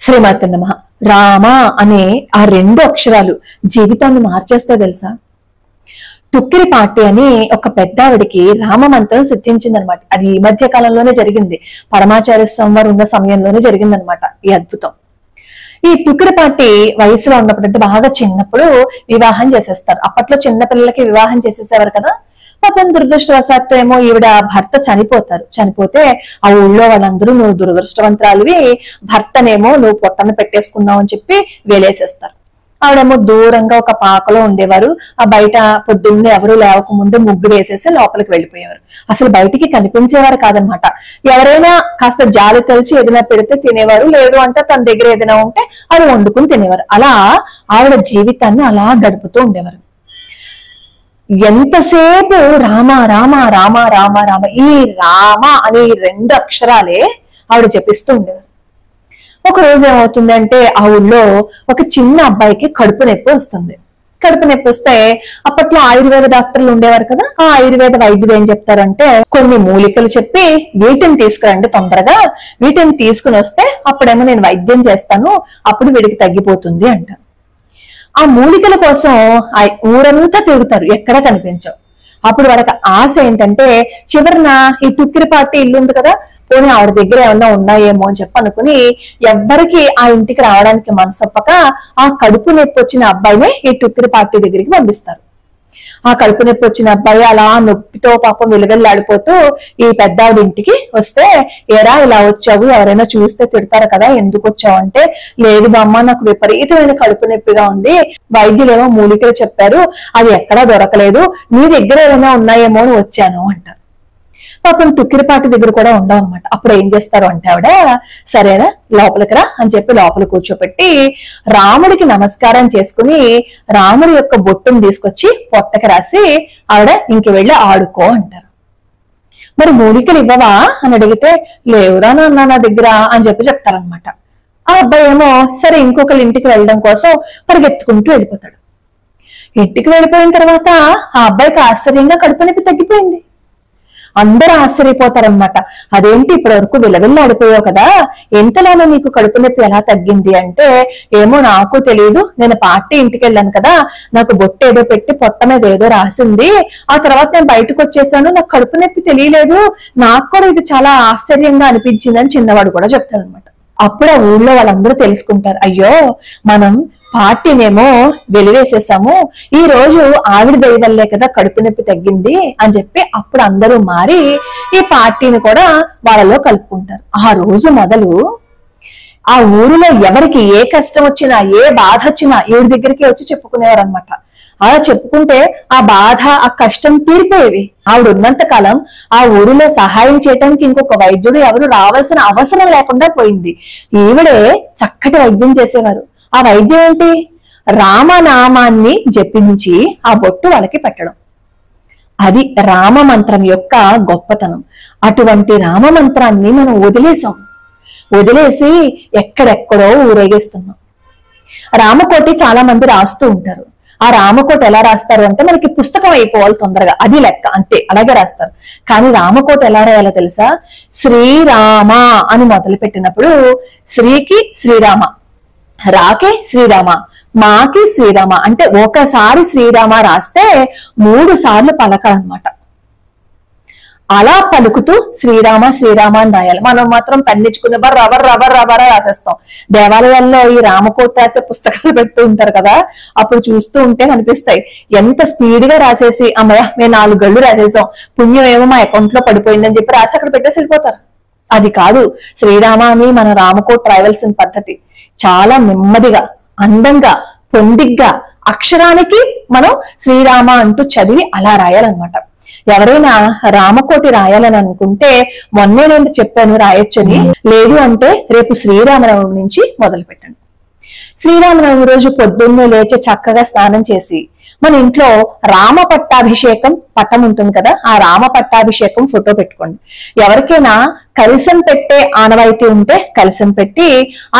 శ్రీమాత నమః. రామ అనే ఆ రెండు అక్షరాలు జీవితాన్ని మార్చేస్తే తెలుసా? టుక్కిరి పార్టీ అని ఒక పెద్దావిడికి రామ మంత్రం సిద్ధించింది అనమాట. అది ఈ మధ్య కాలంలోనే జరిగింది. పరమాచార్య స్వామి వారు ఉన్న సమయంలోనే జరిగింది అనమాట ఈ అద్భుతం. ఈ టుక్కిరి పార్టీ వయసులో ఉన్నప్పుడు, అంటే బాగా చిన్నప్పుడు వివాహం చేసేస్తారు. అప్పట్లో చిన్న పిల్లలకి వివాహం చేసేసేవారు కదా. పాపం దురదృష్టవశాత్తు ఏమో ఈవిడ భర్త చనిపోతారు. చనిపోతే ఆ ఊళ్ళో వాళ్ళందరూ నువ్వు దురదృష్టవంతురాలివి, భర్తనేమో నువ్వు పొట్టన పెట్టేసుకున్నావు అని చెప్పి వేలేసేస్తారు. ఆవిడేమో దూరంగా ఒక పాకలో ఉండేవారు. ఆ బయట పొద్దున్నే ఎవరు లేవకముందే ముగ్గు వేసేసి లోపలికి వెళ్ళిపోయేవారు. అసలు బయటికి కనిపించేవారు కాదనమాట. ఎవరైనా కాస్త జాలి తెలిసి ఏదైనా పెడితే తినేవారు, లేదు అంటే తన దగ్గర ఏదైనా ఉంటే అది వండుకుని తినేవారు. అలా ఆవిడ జీవితాన్ని అలా గడుపుతూ ఉండేవారు. ఎంతసేపు రామ రామ రామ రామ రామ, ఈ రామ అనే రెండు అక్షరాలే ఆవిడ జపిస్తూ ఉండేవారు. ఒక రోజు ఏమవుతుందంటే ఆ ఊళ్ళో ఒక చిన్న అబ్బాయికి కడుపు నొప్పి వస్తుంది. కడుపు నొప్పి వస్తే అప్పట్లో ఆయుర్వేద డాక్టర్లు ఉండేవారు కదా. ఆ ఆయుర్వేద వైద్యులు ఏం చెప్తారంటే కొన్ని మూలికలు చెప్పి వీటిని తీసుకురండి, తొందరగా వీటిని తీసుకుని వస్తే అప్పుడేమో నేను వైద్యం చేస్తాను, అప్పుడు వీడికి తగ్గిపోతుంది అంటారు. ఆ మూలికల కోసం ఆ ఊరంతా తిరుగుతారు, ఎక్కడా కనిపించవు. అప్పుడు వాళ్ళకి ఆశ ఏంటంటే చివరిన ఈ టుక్కిరి పార్టీ ఇల్లు ఉంది కదా, పోనీ ఆవిడ దగ్గర ఏమన్నా ఉన్నాయేమో అని చెప్పి అనుకుని ఎవ్వరికి ఆ ఇంటికి రావడానికి మనసొప్పక ఆ కడుపు నొప్పి వచ్చిన అబ్బాయినే ఈ టుక్కిరి పార్టీ దగ్గరికి పంపిస్తారు. ఆ కడుపు నొప్పి వచ్చిన అబ్బాయి అలా నొప్పితో పాపం విలువెల్లాడిపోతూ ఈ పెద్దావిడ ఇంటికి వస్తే, ఏరా ఇలా వచ్చావు, ఎవరైనా చూస్తే తిడతారు కదా, ఎందుకు వచ్చావు అంటే, లేదు బామ్మ నాకు విపరీతమైన కడుపు నొప్పిగా ఉంది, వైద్యులేమో మూలికలు చెప్పారు, అది ఎక్కడా దొరకలేదు, నీ దగ్గర ఏమైనా ఉన్నాయేమో అని వచ్చాను అంటారు. పాపం టుక్కిరిపాటి దగ్గర కూడా ఉండవు అనమాట. అప్పుడు ఏం చేస్తారు అంటే ఆవిడ, సరేనా లోపలికి రా అని చెప్పి లోపల కూర్చోపెట్టి రాముడికి నమస్కారం చేసుకుని రాముడి యొక్క బొట్టును తీసుకొచ్చి పొట్టకి రాసి ఆవిడ ఇంక వెళ్ళి ఆడుకో అంటారు. మరి మూలికలు ఇవ్వవా అని అడిగితే, లేవురా నాన్న నా దగ్గర అని చెప్పి చెప్తారనమాట. ఆ అబ్బాయి ఏమో సరే ఇంకొకరి ఇంటికి వెళ్ళడం కోసం పరిగెత్తుకుంటూ వెళ్ళిపోతాడు. ఇంటికి వెళ్ళిపోయిన తర్వాత ఆ అబ్బాయికి ఆశ్చర్యంగా కడుపు నొప్పి తగ్గిపోయింది. అందరూ ఆశ్చర్యపోతారనమాట. అదేంటి ఇప్పటి వరకు విలవిల్లాడిపోయావు కదా, ఎంతలోనో నీకు కడుపు నొప్పి ఎలా తగ్గింది అంటే, ఏమో నాకు తెలియదు, నేను పార్టీ ఇంటికి వెళ్ళాను కదా, నాకు బొట్టు ఏదో పెట్టి పొట్ట మీద ఏదో రాసింది, ఆ తర్వాత నేను బయటకు వచ్చేసాను, నాకు కడుపు నొప్పి తెలియలేదు, నాకు కూడా ఇది చాలా ఆశ్చర్యంగా అనిపించింది అని చిన్నవాడు కూడా చెప్తాడనమాట. అప్పుడు ఆ ఊళ్ళో వాళ్ళందరూ తెలుసుకుంటారు, అయ్యో మనం పార్టీనేమో వెలివేసేసాము, ఈ రోజు ఆవిడ దయ వల్లే కదా కడుపు నొప్పి తగ్గింది అని చెప్పి అప్పుడు అందరూ మారి ఈ పార్టీని కూడా వాళ్ళలో కలుపుకుంటారు. ఆ రోజు మొదలు ఆ ఊరిలో ఎవరికి ఏ కష్టం వచ్చినా ఏ బాధ వచ్చినా ఈవిడ దగ్గరికి వచ్చి చెప్పుకునేవారు అనమాట. అలా చెప్పుకుంటే ఆ బాధ ఆ కష్టం తీరిపోయేవి. ఆవిడ ఉన్నంత కాలం ఆ ఊరిలో సహాయం చేయడానికి ఇంకొక వైద్యుడు ఎవరు రావాల్సిన అవసరం లేకుండా పోయింది. ఈవిడే చక్కటి వైద్యం చేసేవారు. ఆ వైద్యం ఏంటి? రామనామాన్ని జపించి ఆ బొట్టు వాళ్ళకి పెట్టడం. అది రామ మంత్రం యొక్క గొప్పతనం. అటువంటి రామ మంత్రాన్ని మనం వదిలేసి ఎక్కడెక్కడో ఊరేగిస్తున్నాం. రామకోటి చాలా మంది రాస్తూ ఉంటారు. ఆ రామకోట ఎలా రాస్తారు అంటే మనకి పుస్తకం అయిపోవాలి తొందరగా, అది లెక్క, అంతే అలాగే రాస్తారు. కానీ రామకోట ఎలా రాయాలో తెలుసా? శ్రీరామ అని మొదలు పెట్టినప్పుడు శ్రీకి శ్రీరామ, రాకే శ్రీరామ, మాకి శ్రీరామ అంటే ఒకసారి శ్రీరామ రాస్తే 3 సార్లు పలకాలన్నమాట. అలా పలుకుతూ శ్రీరామ శ్రీరామ అని రాయాలి. మనం మాత్రం పెన్నిచ్చుకునే రవర్ రాసేస్తాం. దేవాలయాల్లో ఈ రామకోట రాసే పుస్తకాలు పెడుతూ ఉంటారు కదా, అప్పుడు చూస్తూ ఉంటే కనిపిస్తాయి ఎంత స్పీడ్ గా రాసేసి, అమ్మయ్య మేము 4 గళ్ళు రాసేసాం, పుణ్యం ఏమో మా అకౌంట్ లో పడిపోయిందని చెప్పి రాసి అక్కడ పెట్టేసి వెళ్ళిపోతారు. అది కాదు శ్రీరామ అని మన రామకోట రాయవలసిన పద్ధతి. చాలా నెమ్మదిగా, అందంగా, పొందిగ్గా అక్షరానికి మనం శ్రీరామ అంటూ చదివి అలా రాయాలన్నమాట. ఎవరైనా రామకోటి రాయాలని అనుకుంటే మొన్నే నేను చెప్పాను రాయొచ్చని, లేదు అంటే రేపు శ్రీరామనవమి నుంచి మొదలు పెట్టండి. శ్రీరామనవమి రోజు పొద్దున్నే లేచి చక్కగా స్నానం చేసి మన ఇంట్లో రామ పట్టాభిషేకం పట్టం ఉంటుంది కదా, ఆ రామ పట్టాభిషేకం ఫోటో పెట్టుకోండి. ఎవరికైనా కలశం పెట్టే ఆనవాయితీ ఉంటే కలశం పెట్టి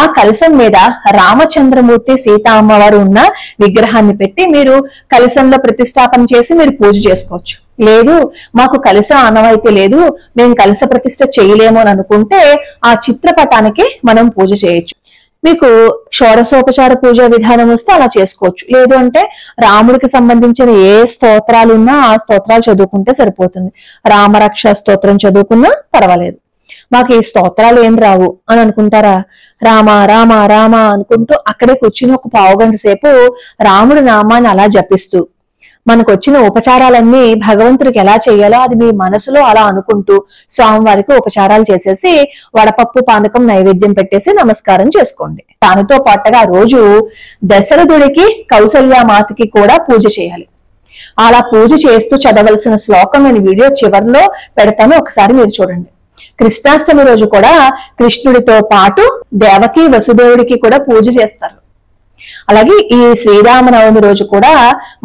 ఆ కలశం మీద రామచంద్రమూర్తి సీతా అమ్మవారు ఉన్న విగ్రహాన్ని పెట్టి మీరు కలశంలో ప్రతిష్టాపన చేసి మీరు పూజ చేసుకోవచ్చు. లేదు మాకు కలశ ఆనవాయితీ లేదు, మేము కలశ ప్రతిష్ఠ చేయలేము అని అనుకుంటే ఆ చిత్రపటానికి మనం పూజ చేయొచ్చు. మీకు షోడశోపచార పూజ విధానం వస్తే అలా చేసుకోవచ్చు. లేదు అంటే రాముడికి సంబంధించిన ఏ స్తోత్రాలు ఉన్నా ఆ స్తోత్రాలు చదువుకుంటే సరిపోతుంది. రామరక్ష స్తోత్రం చదువుకున్నా పర్వాలేదు. మాకు ఈ స్తోత్రాలు ఏం రావు అని అనుకుంటారా, రామ రామ రామ అనుకుంటూ అక్కడే కూర్చుని ఒక పావుగంట సేపు రాముడి నామాన్ని అలా జపిస్తూ మనకు వచ్చిన ఉపచారాలన్నీ భగవంతుడికి ఎలా చేయాలో అది మీ మనసులో అలా అనుకుంటూ స్వామివారికి ఉపచారాలు చేసేసి వడపప్పు పానకం నైవేద్యం పెట్టేసి నమస్కారం చేసుకోండి. దానితో పాటుగా రోజు దశరథుడికి కౌసల్యామాతకి కూడా పూజ చేయాలి. అలా పూజ చేస్తూ చదవలసిన శ్లోకం నేను వీడియో చివరిలో పెడతాను, ఒకసారి మీరు చూడండి. కృష్ణాష్టమి రోజు కూడా కృష్ణుడితో పాటు దేవకి వసుదేవుడికి కూడా పూజ చేస్తారు. అలాగే ఈ శ్రీరామనవమి రోజు కూడా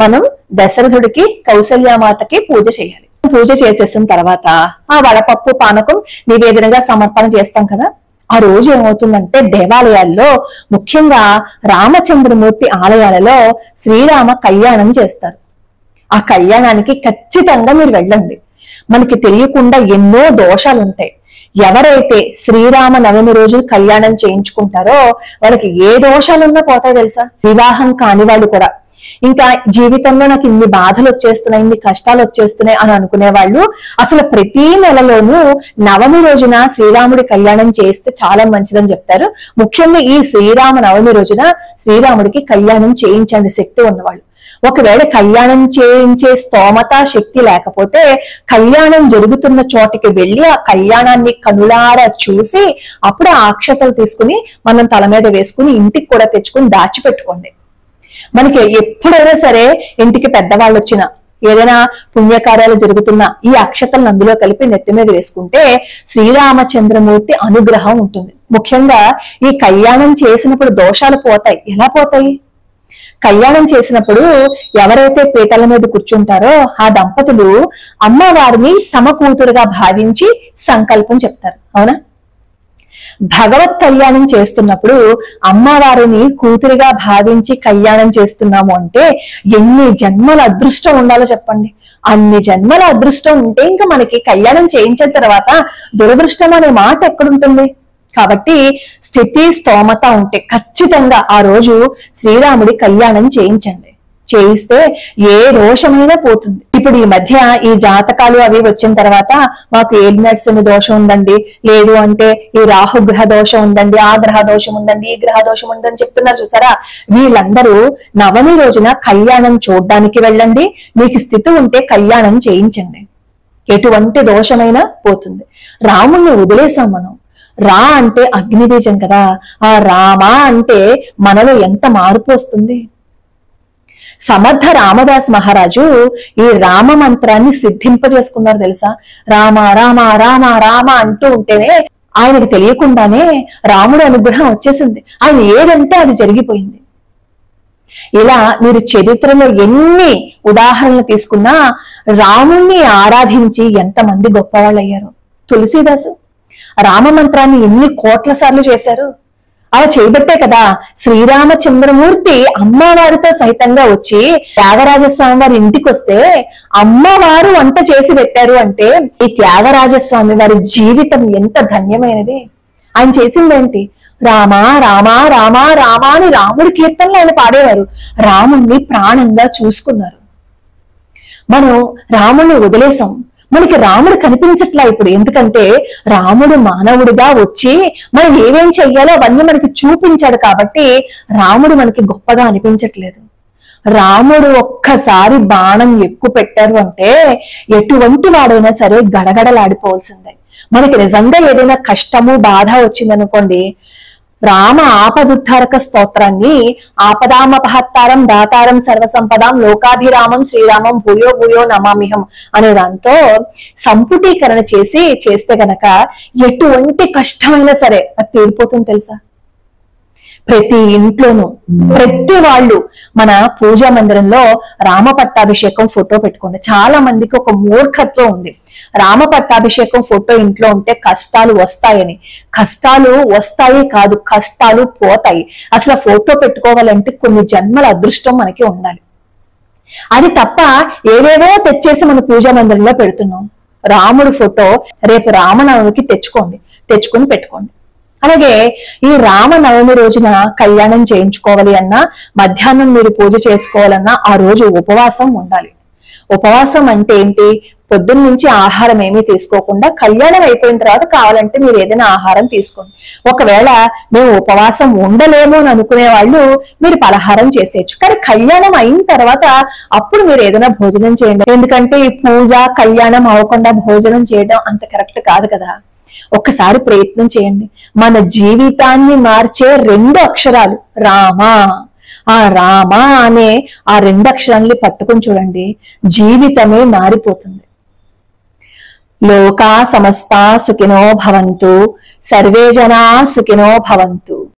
మనం దశరథుడికి కౌసల్యామాతకి పూజ చేయాలి. పూజ చేసేసిన తర్వాత ఆ వడపప్పు పానకం నివేదనగా సమర్పణ చేస్తాం కదా. ఆ రోజు ఏమవుతుందంటే దేవాలయాల్లో ముఖ్యంగా రామచంద్రమూర్తి ఆలయాలలో శ్రీరామ కళ్యాణం చేస్తారు. ఆ కళ్యాణానికి ఖచ్చితంగా మీరు వెళ్ళండి. మనకి తెలియకుండా ఎన్నో దోషాలు ఉంటాయి. ఎవరైతే శ్రీరామ నవమి రోజు కళ్యాణం చేయించుకుంటారో వాళ్ళకి ఏ దోషాలున్నా పోతాయి తెలుసా. వివాహం కాని వాళ్ళు కూడా ఇంకా జీవితంలో నాకు ఇన్ని బాధలు వచ్చేస్తున్నాయి, ఇన్ని కష్టాలు వచ్చేస్తున్నాయి అని అనుకునే వాళ్ళు అసలు ప్రతి నెలలోనూ నవమి రోజున శ్రీరాముడి కళ్యాణం చేస్తే చాలా మంచిదని చెప్తారు. ముఖ్యంగా ఈ శ్రీరామ నవమి రోజున శ్రీరాముడికి కళ్యాణం చేయించండి శక్తి ఉన్నవాళ్ళు. ఒకవేళ కళ్యాణం చేయించే స్తోమత శక్తి లేకపోతే కళ్యాణం జరుగుతున్న చోటికి వెళ్ళి ఆ కళ్యాణాన్ని కనులారా చూసి అప్పుడు ఆ అక్షతలు తీసుకుని మనం తల మీద వేసుకుని ఇంటికి కూడా తెచ్చుకుని దాచిపెట్టుకోండి. మనకి ఎప్పుడైనా సరే ఇంటికి పెద్దవాళ్ళు వచ్చినా ఏదైనా పుణ్యకార్యాలు జరుగుతున్నా ఈ అక్షతలను అందులో కలిపి నెత్తి మీద వేసుకుంటే శ్రీరామచంద్రమూర్తి అనుగ్రహం ఉంటుంది. ముఖ్యంగా ఈ కళ్యాణం చేసినప్పుడు దోషాలు పోతాయి. ఎలా పోతాయి? కళ్యాణం చేసినప్పుడు ఎవరైతే పీటల మీద కూర్చుంటారో ఆ దంపతులు అమ్మవారిని తమ కూతురుగా భావించి సంకల్పం చెప్తారు. అవునా? భగవత్ కళ్యాణం చేస్తున్నప్పుడు అమ్మవారిని కూతురిగా భావించి కళ్యాణం చేస్తున్నాము అంటే ఎన్ని జన్మల అదృష్టం ఉండాలో చెప్పండి. అన్ని జన్మల అదృష్టం ఉంటే ఇంకా మనకి కళ్యాణం చేయించిన తర్వాత దురదృష్టం అనే మాట ఎక్కడుంటుంది? కాబట్టి స్థితి స్తోమత ఉంటే ఖచ్చితంగా ఆ రోజు శ్రీరాముడి కళ్యాణం చేయించండి. చేయిస్తే ఏ దోషమైనా పోతుంది. ఇప్పుడు ఈ మధ్య ఈ జాతకాలు అవి వచ్చిన తర్వాత మాకు ఏలినట్సిన దోషం ఉందండి, లేదు అంటే ఈ రాహుగ్రహ దోషం ఉందండి, ఆ గ్రహ దోషం ఉందండి, ఈ గ్రహ దోషం ఉందని చెప్తున్నారు చూసారా. వీళ్ళందరూ నవమి రోజున కళ్యాణం చూడ్డానికి వెళ్ళండి. మీకు స్థితి ఉంటే కళ్యాణం చేయించండి. ఎటువంటి దోషమైనా పోతుంది. రాముణ్ణి వదిలేసాం మనం. రా అంటే అగ్నిబీజం కదా. ఆ రామ అంటే మనలో ఎంత మార్పు వస్తుంది. సమర్థ రామదాస్ మహారాజు ఈ రామ మంత్రాన్ని సిద్ధింపజేసుకున్నారు తెలుసా. రామ రామ రామ రామ అంటూ ఉంటేనే ఆయనకు తెలియకుండానే రాముడి అనుగ్రహం వచ్చేసింది. ఆయన ఏదంటే అది జరిగిపోయింది. ఇలా మీరు చరిత్రలో ఎన్ని ఉదాహరణలు తీసుకున్నా రాముణ్ణి ఆరాధించి ఎంతమంది గొప్పవాళ్ళు అయ్యారు. తులసీదాసు రామ మంత్రాన్ని ఎన్ని కోట్ల సార్లు చేశారు. అలా చేయబట్టే కదా శ్రీరామచంద్రమూర్తి అమ్మవారితో సైతంగా వచ్చి త్యాగరాజస్వామి వారి ఇంటికి వస్తే అమ్మవారు వంట చేసి పెట్టారు అంటే ఈ త్యాగరాజస్వామి వారి జీవితం ఎంత ధన్యమైనది. ఆయన చేసిందేంటి? రామ రామ రామ రామ అని రాముడి కీర్తనలు ఆయన పాడేవారు. రాముణ్ణి ప్రాణంగా చూసుకున్నారు. మనం రాముణ్ణి వదిలేసాం. మనకి రాముడు కనిపించట్లా ఇప్పుడు. ఎందుకంటే రాముడు మానవుడిగా వచ్చి మనం ఏమేం చెయ్యాలో అవన్నీ మనకి చూపించాడు కాబట్టి రాముడు మనకి గొప్పగా అనిపించట్లేదు. రాముడు ఒక్కసారి బాణం ఎక్కువ పెట్టారు అంటే ఎటువంటి వాడైనా సరే గడగడలాడిపోవాల్సిందే. మనకి నిజంగా ఏదైనా కష్టము బాధ వచ్చిందనుకోండి, రామ ఆపదుద్ధారక స్తోత్రాన్ని ఆపదామపహత్తారం దాతారం సర్వసంపదాం లోకాభిరామం శ్రీరామం భూయో భూయో నమామిహం అనే దాంతో సంపుటీకరణ చేస్తే గనక ఎటువంటి కష్టమైనా సరే అది తీరిపోతుంది తెలుసా. ప్రతి ఇంట్లోనూ ప్రతి వాళ్ళు మన పూజా మందిరంలో రామ పట్టాభిషేకం ఫోటో పెట్టుకోండి. చాలా మందికి ఒక మూర్ఖత్వం ఉంది. రామ పట్టాభిషేకం ఫోటో ఇంట్లో ఉంటే కష్టాలు వస్తాయని. కష్టాలు వస్తాయి కాదు, కష్టాలు పోతాయి. అసలు ఫోటో పెట్టుకోవాలంటే కొన్ని జన్మల అదృష్టం మనకి ఉండాలి. అది తప్ప ఏవేవో తెచ్చేసి మన పూజా మందిరంలో పెడుతున్నాం. రాముడు ఫోటో రేపు రామనవమికి తెచ్చుకుని పెట్టుకోండి. అలాగే ఈ రామనవమి రోజున కళ్యాణం చేయించుకోవాలి అన్నా, మధ్యాహ్నం మీరు పూజ చేసుకోవాలన్నా ఆ రోజు ఉపవాసం ఉండాలి. ఉపవాసం అంటే ఏంటి? పొద్దున్న నుంచి ఆహారం ఏమీ తీసుకోకుండా కళ్యాణం అయిపోయిన తర్వాత కావాలంటే మీరు ఏదైనా ఆహారం తీసుకోండి. ఒకవేళ మేము ఉపవాసం ఉండలేము అని అనుకునే వాళ్ళు మీరు పలహారం చేసేయచ్చు. కానీ కళ్యాణం అయిన తర్వాత అప్పుడు మీరు ఏదైనా భోజనం చేయండి. ఎందుకంటే ఈ పూజ కళ్యాణం అవ్వకుండా భోజనం చేయడం అంత కరెక్ట్ కాదు కదా. ఒక్కసారి ప్రయత్నం చేయండి. మన జీవితాన్ని మార్చే 2 అక్షరాలు రామ. ఆ రామ అనే ఆ 2 అక్షరాల్ని పట్టుకొని చూడండి, జీవితమే మారిపోతుంది. లోకా సమస్తా సుఖినో భవంతు, సర్వే జనా సుఖినో భవంతు.